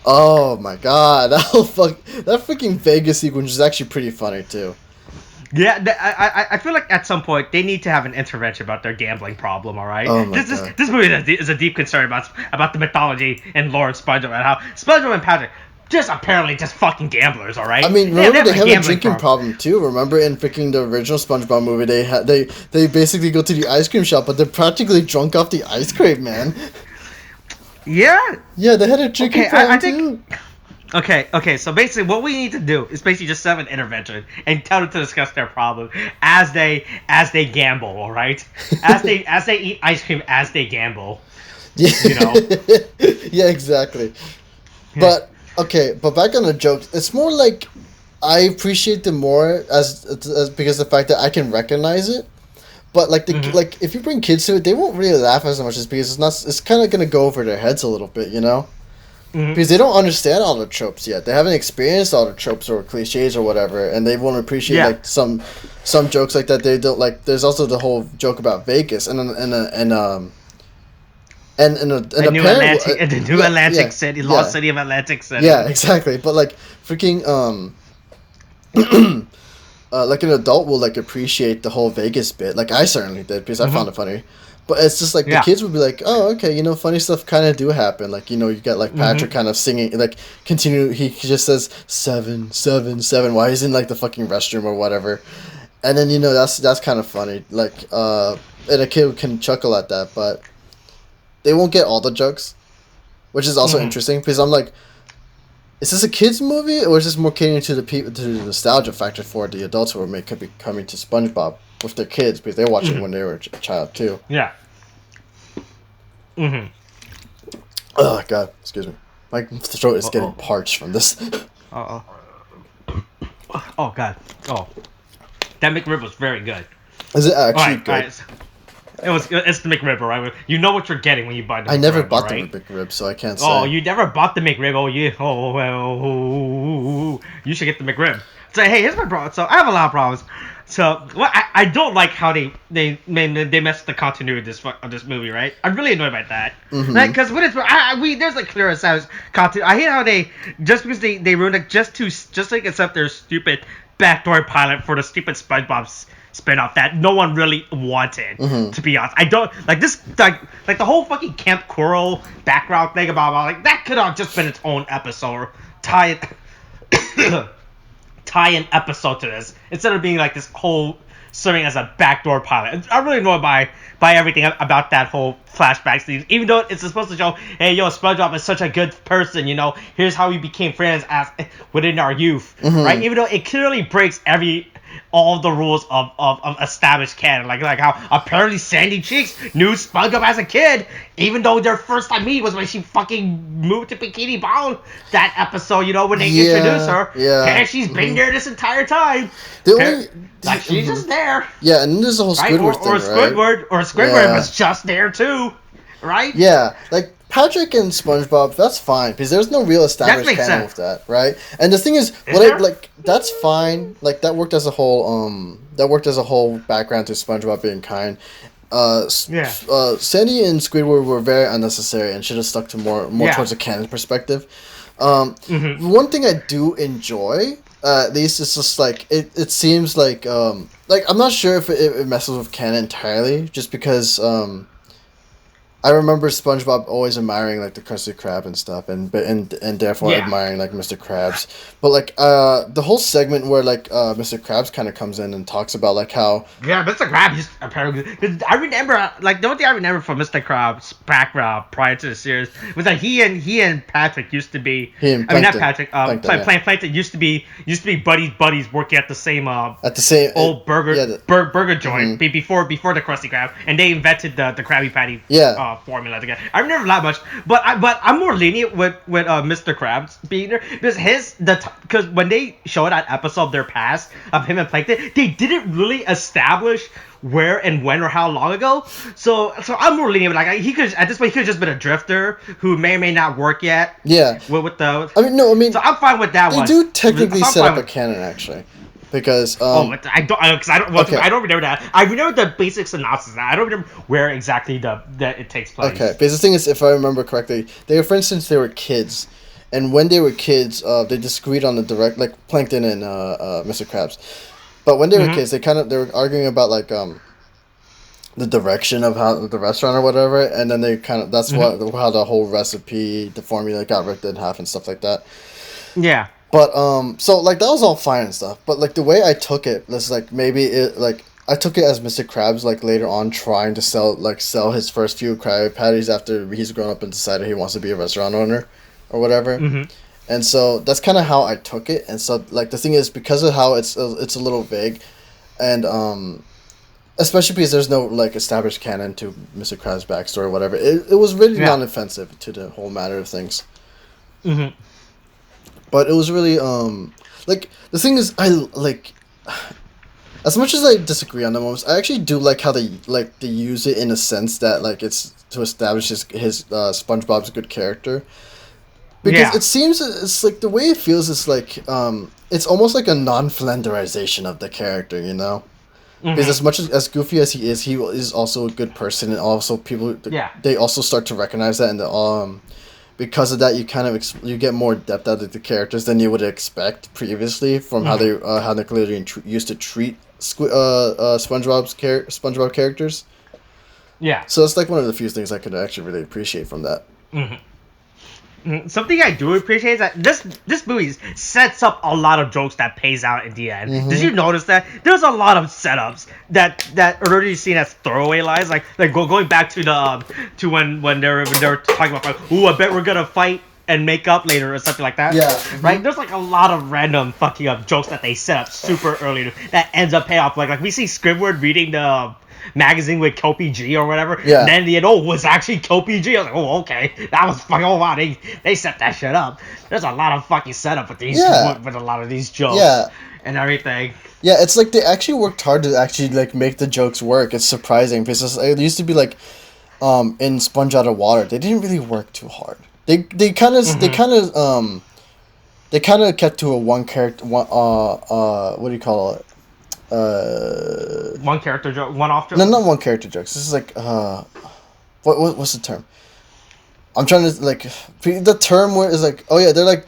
Oh my god, that freaking Vegas sequence is actually pretty funny too. Yeah, I feel like at some point they need to have an intervention about their gambling problem. All right, this movie is a deep concern about the mythology and lore of SpongeBob and how SpongeBob and Patrick apparently just fucking gamblers. All right. I mean, remember they have a drinking problem too. Remember in freaking the original SpongeBob movie, they basically go to the ice cream shop, but they're practically drunk off the ice cream, man. Yeah. Yeah, they had a drinking problem too. Okay, so basically what we need to do is basically just have an intervention and tell them to discuss their problem as they gamble, all right? As they eat ice cream as they gamble. Yeah. You know? Yeah, exactly. But back on the jokes, it's more like I appreciate them more as because the fact that I can recognize it. But like like if you bring kids to it, they won't really laugh as much as because it's kind of going to go over their heads a little bit, you know? Because they don't understand all the tropes yet. They haven't experienced all the tropes or cliches or whatever, and they won't appreciate like some jokes like that. They don't like. There's also the whole joke about Vegas and the new Atlantic City, lost city of Atlantic City. Yeah, exactly. But like freaking like an adult will like appreciate the whole Vegas bit. Like I certainly did because I found it funny. But it's just like the kids would be like, oh, okay, you know, funny stuff kind of do happen. Like, you know, you got like Patrick kind of singing, like continue. He just says 7, 7, 7 while he's in like the fucking restroom or whatever, and then you know that's kind of funny. Like, and a kid can chuckle at that, but they won't get all the jokes, which is also interesting because I'm like, is this a kids movie or is this more catering to the nostalgia factor for the adults who could be coming to SpongeBob with their kids because they're watching when they were a child too. Yeah. Oh god, excuse me. My throat is getting parched from this. Oh god. Oh, that McRib was very good. Is it actually good? Right. It's the McRib, right? You know what you're getting when you buy the McRib. I never bought the McRib, so I can't say. Oh, you never bought the McRib? Oh yeah. You should get the McRib. So hey, here's my problem. So I have a lot of problems. So I don't like how they messed the continuity of this movie, right? I'm really annoyed by that. Like, because there's like clear as continuity. I hate how they just because they ruined it just like accept their stupid backdoor pilot for the stupid SpongeBob spinoff that no one really wanted. To be honest, I don't like this like the whole fucking Camp Coral background thing about like that could have just been its own episode or tie an episode to this instead of being like this whole serving as a backdoor pilot. I'm really annoyed by everything about that whole flashback scene, even though it's supposed to show, hey, yo, SpongeBob is such a good person, you know, here's how we became friends as within our youth, right? Even though it clearly breaks all the rules of established canon, like how apparently Sandy Cheeks knew SpongeBob as a kid, even though their first time meeting was when she fucking moved to Bikini Bottom that episode, you know, when they introduced her. Yeah. And she's been there this entire time. She's just there. Yeah, and there's the whole Squidward thing, right? Squidward was just there too, right? Yeah, like Patrick and SpongeBob, that's fine because there's no real established canon with that, right? And the thing is, that's fine. Like that worked as a whole. That worked as a whole background to SpongeBob being kind. Sandy and Squidward were very unnecessary and should have stuck to more towards a canon perspective. One thing I do enjoy, at least, is just like it seems like I'm not sure if it messes with canon entirely, just because I remember SpongeBob always admiring like the Krusty Krab and stuff, and therefore admiring like Mr. Krabs. But like the whole segment where like Mr. Krabs kind of comes in and talks about like how Mr. Krabs apparently. I remember like the only thing I remember from Mr. Krabs back prior to the series was that he and Patrick used to be. Not Patrick. Plankton used to be buddies working at the same old burger joint before the Krusty Krab, and they invented the Krabby Patty. Formula together. I remember that much, but I'm more lenient with Mr. Krabs being there because when they showed that episode of their past of him and Plankton, they didn't really establish where and when or how long ago. So I'm more lenient. Like he could at this point he could have just been a drifter who may or may not work yet. Yeah. With the. So I'm fine with that one. They do technically set up a canon actually. Because I don't remember that. I remember the basic synopsis. I don't remember where exactly that it takes place. Okay, because the thing is, if I remember correctly, they were kids, and when they were kids, they disagreed on the direct, like Plankton and Mr. Krabs. But when they were kids, they were arguing about like the direction of how the restaurant or whatever, and then they that's how the whole recipe, the formula got ripped in half and stuff like that. Yeah. But so like that was all fine and stuff. But like the way I took it, was like I took it as Mr. Krabs like later on trying to sell his first few Krabby Patties after he's grown up and decided he wants to be a restaurant owner, or whatever. And so that's kind of how I took it. And so like the thing is, because of how it's a little vague, and especially because there's no like established canon to Mr. Krabs' backstory or whatever, it was really non-offensive to the whole matter of things. But it was really like the thing is, I like, as much as I disagree on the moments, I actually do like how they use it in a sense that like it's to establish his SpongeBob's good character, because it seems it's like the way it feels is like it's almost like a non-flenderization of the character, you know. Because as much as goofy as he is also a good person, and also people they also start to recognize that, and because of that, you get more depth out of the characters than you would expect previously from how they clearly used to treat SpongeBob characters. Yeah. So it's like one of the few things I could actually really appreciate from that. Something I do appreciate is that this movie sets up a lot of jokes that pays out in the end. Did you notice that? There's a lot of setups that are already seen as throwaway lines, like going back to when they were talking about, I bet we're gonna fight and make up later or something like that. Yeah. Right? There's like a lot of random fucking up jokes that they set up super early that ends up paying off. Like we see Squidward reading the magazine with Kopi G or whatever. Yeah. And then it was actually Kopi G. I was like, oh, okay. That was fucking, oh wow, they set that shit up. There's a lot of fucking setup with these with a lot of these jokes and everything. Yeah, it's like they actually worked hard to actually like make the jokes work. It's surprising because it used to be like in Sponge Out of Water, they didn't really work too hard. They kind of kept to a one character what do you call it? One character joke, one off joke. No, not one character jokes. This is like what's the term? I'm trying to like the term where is like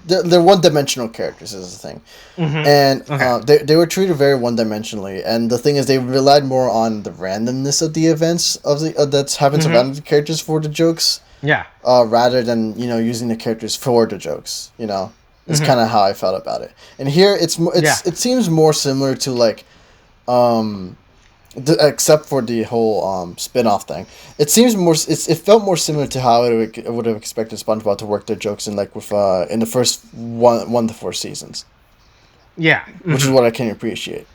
they're one dimensional characters is the thing, and they were treated very one dimensionally. And the thing is, they relied more on the randomness of the events of the that's happened to random characters for the jokes. Yeah. Rather than using the characters for the jokes. It's kind of how I felt about it. And here it seems more similar to like. Except for the whole spin-off thing, it seems more. It felt more similar to how I would have expected SpongeBob to work their jokes in like with in the first 1 to 4 seasons. Yeah, which is what I can appreciate.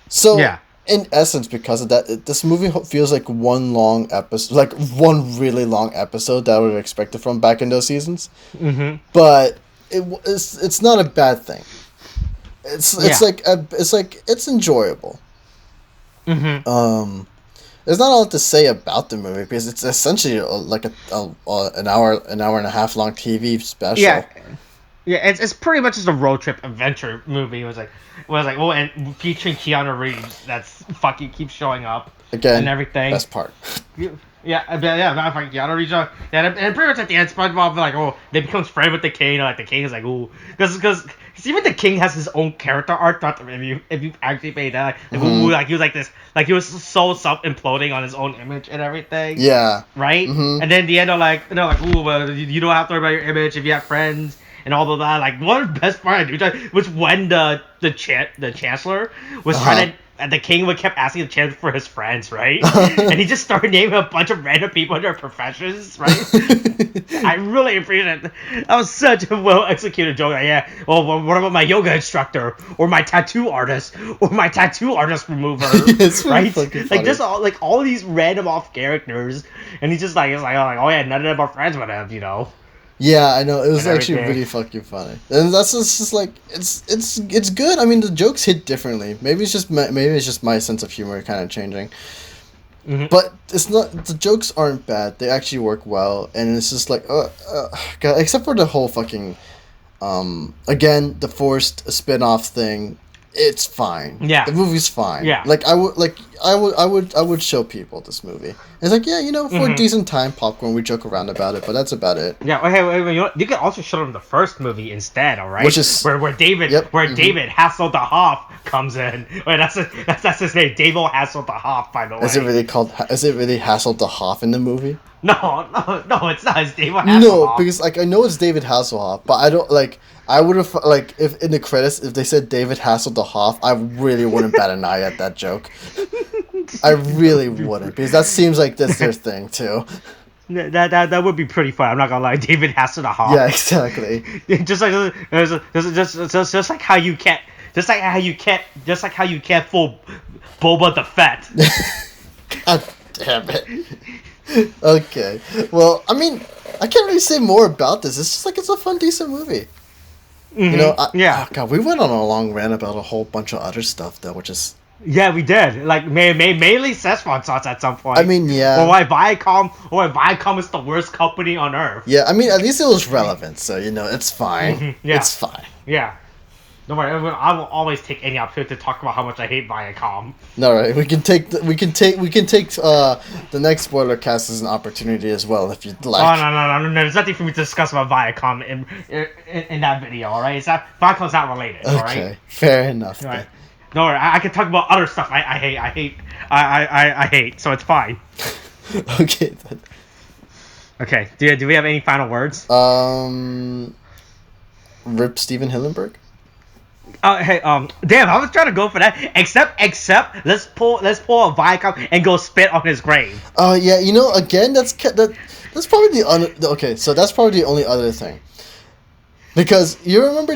So in essence, because of that, this movie feels like one long episode, like one really long episode that I would have expected from back in those seasons. But it's not a bad thing. It's enjoyable. there's not a lot to say about the movie because it's essentially like an hour and a half long TV special. Yeah, it's pretty much just a road trip adventure movie. It was like, well, and featuring Keanu Reeves. That's fucking keeps showing up Again, and everything. Best part. Not fucking Keanu Reeves. And pretty much at the end, SpongeBob like, they becomes friend with the king. Like the king is like, ooh, because even the king has his own character arc. Not if you actually paid that, like he was like this, like he was so self imploding on his own image and everything. Yeah. Right. Mm-hmm. And then at the end, ooh, well, you don't have to worry about your image if you have friends. And all of that, like one of the best part I do was when the chancellor was trying to, and the king would kept asking the chancellor for his friends, right? And he just started naming a bunch of random people in their professions, right? I really appreciate it. That was such a well executed joke. Like, well, what about my yoga instructor, or my tattoo artist, or my tattoo artist remover, right? Like just all these random off characters, and he's just like, oh yeah, none of them are friends with him, you know. Yeah, I know. It was actually really fucking funny, and that's just like it's good. I mean, the jokes hit differently. Maybe it's just my sense of humor kind of changing. Mm-hmm. But it's not. The jokes aren't bad. They actually work well, and it's just like, God, except for the whole fucking, again, the forced spin-off thing. It's fine. Yeah. The movie's fine. Yeah. Like I would show people this movie. It's like, yeah, for a decent time, popcorn, we joke around about it, but that's about it. Yeah. Hey, you can also show them the first movie instead, all right? Which is where David David Hasselhoff comes in. Wait, that's his name, David Hasselhoff, by the way. Is it really Hasselhoff in the movie? No, it's not. It's David Hasselhoff. No, because like I know it's David Hasselhoff, but I don't like. I would have like if in the credits if they said David Hasselhoff, I really wouldn't bat an eye at that joke. I really wouldn't because that seems like that's their thing too. That would be pretty fun. I'm not gonna lie, David Hasselhoff. Yeah, exactly. just like how you can't fool Boba the Fett. God damn it. Okay. Well, I mean, I can't really say more about this. It's just like it's a fun, decent movie. Mm-hmm. Oh God, we went on a long rant about a whole bunch of other stuff though, which is. Yeah, we did. Like mainly Szechuan sauce at some point. I mean, yeah. Or why Viacom is the worst company on earth. Yeah, I mean, at least it was relevant, so it's fine. Mm-hmm. Yeah. It's fine. Yeah. Don't worry, I will always take any opportunity to talk about how much I hate Viacom. No, right. We can take the next spoiler cast as an opportunity as well if you'd like. Oh no. There's nothing for me to discuss about Viacom in that video. All right, Viacom's not related. All right. Okay, fair enough. All right. No worry, I can talk about other stuff. I hate. So it's fine. Okay then. Okay. Do we have any final words? Rip Steven Hillenburg. Hey, damn, I was trying to go for that. Except, let's pull a Viacom and go spit on his grave. Oh yeah, again, that's probably so that's probably the only other thing. Because you remember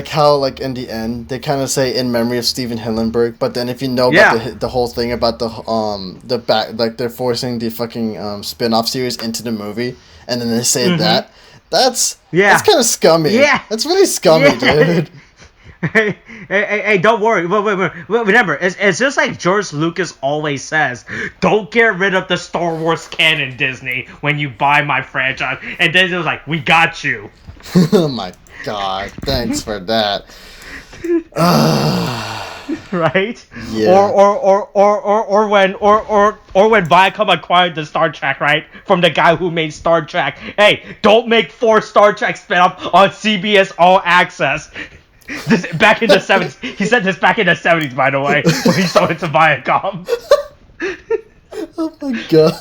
how in the end they kind of say in memory of Steven Hillenburg, but then if you know about the whole thing about the back, like they're forcing the fucking spin-off series into the movie, and then they say that's kind of scummy. Yeah, that's really scummy, dude. Hey, don't worry. Wait, remember, it's just like George Lucas always says, don't get rid of the Star Wars canon, Disney, when you buy my franchise. And then it was like, we got you. Oh my god, thanks for that. Right? Yeah. Or when Viacom acquired the Star Trek, right? From the guy who made Star Trek. Hey, don't make 4 Star Trek spin-off on CBS All Access. This back in the 70s. He said this back in the 70s, by the way, when he sold it to Viacom. Oh my god.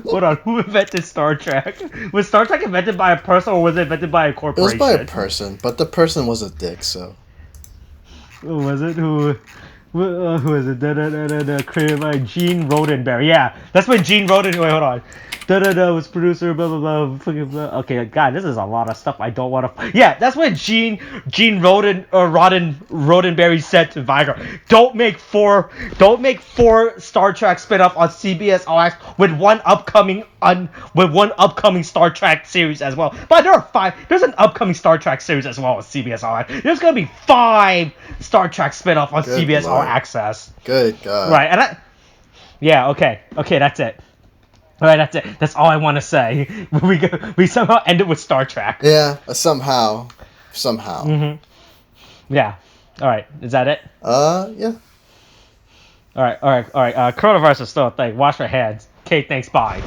Hold on, who invented Star Trek? Was Star Trek invented by a person or was it invented by a corporation? It was by a person, but the person was a dick, so. Who was it? Who Who is it? Created by Gene Roddenberry. Yeah, that's when Gene Roddenberry. Wait, hold on. Was producer. Blah blah blah. Fucking blah. Okay, God, this is a lot of stuff I don't want to. Yeah, that's when Gene Roddenberry said to VIACOM, don't make four Star Trek spin-off on CBS All Access with one upcoming Star Trek series as well. But there are 5. There's an upcoming Star Trek series as well on CBS All Access. There's gonna be 5 Star Trek spin-off on Good CBS All Lord. Access. Good God. Right, and yeah, okay, that's it. All right, that's it. That's all I want to say. We somehow ended with Star Trek. Yeah, somehow. Mm-hmm. Yeah. All right, is that it? Yeah. All right. Coronavirus is still a thing. Wash your hands. Okay, thanks. Bye.